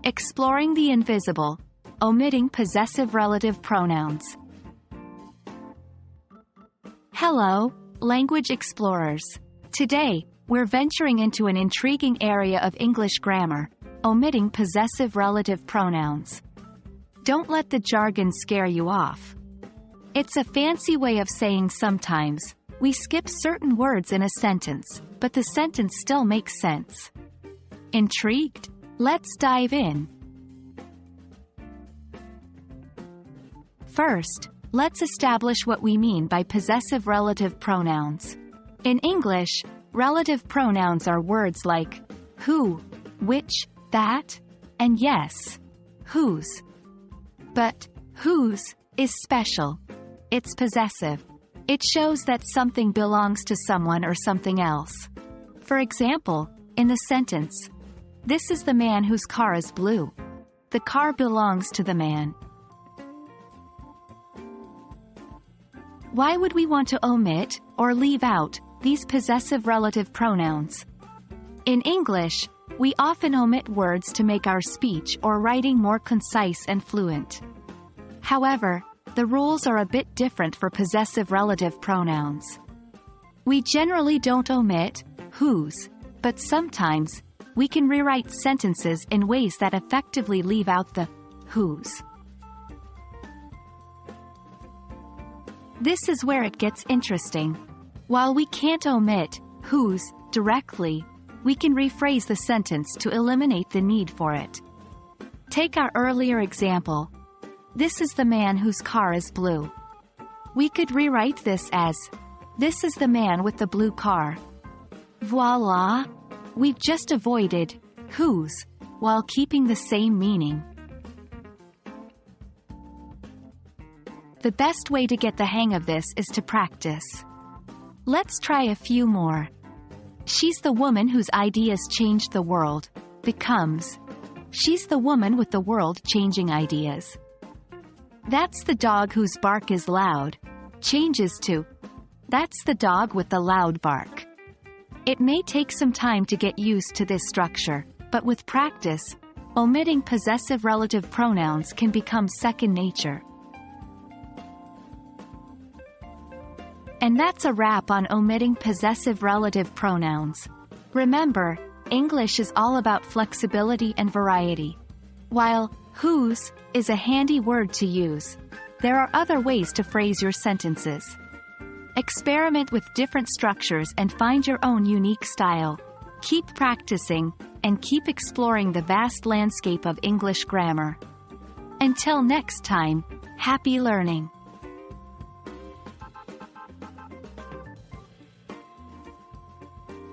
Exploring the invisible. Omitting possessive relative pronouns. Hello, language explorers. Today, we're venturing into an intriguing area of English grammar, omitting possessive relative pronouns. Don't let the jargon scare you off. It's a fancy way of saying sometimes we skip certain words in a sentence, but the sentence still makes sense. Intrigued? Let's dive in. First, let's establish what we mean by possessive relative pronouns. In English, relative pronouns are words like who, which, that, and yes, whose. But whose is special. It's possessive. It shows that something belongs to someone or something else. For example, in the sentence, "This is the man whose car is blue." The car belongs to the man. Why would we want to omit, or leave out, these possessive relative pronouns? In English, we often omit words to make our speech or writing more concise and fluent. However, the rules are a bit different for possessive relative pronouns. We generally don't omit whose, but sometimes we can rewrite sentences in ways that effectively leave out the whose. This is where it gets interesting. While we can't omit whose directly, we can rephrase the sentence to eliminate the need for it. Take our earlier example. "This is the man whose car is blue." We could rewrite this as, "This is the man with the blue car." Voila! We've just avoided whose while keeping the same meaning. The best way to get the hang of this is to practice. Let's try a few more. "She's the woman whose ideas changed the world" becomes, "She's the woman with the world-changing ideas." "That's the dog whose bark is loud" changes to, "That's the dog with the loud bark." It may take some time to get used to this structure, but with practice, omitting possessive relative pronouns can become second nature. And that's a wrap on omitting possessive relative pronouns. Remember, English is all about flexibility and variety. While whose is a handy word to use, there are other ways to phrase your sentences. Experiment with different structures and find your own unique style. Keep practicing, and keep exploring the vast landscape of English grammar. Until next time, happy learning!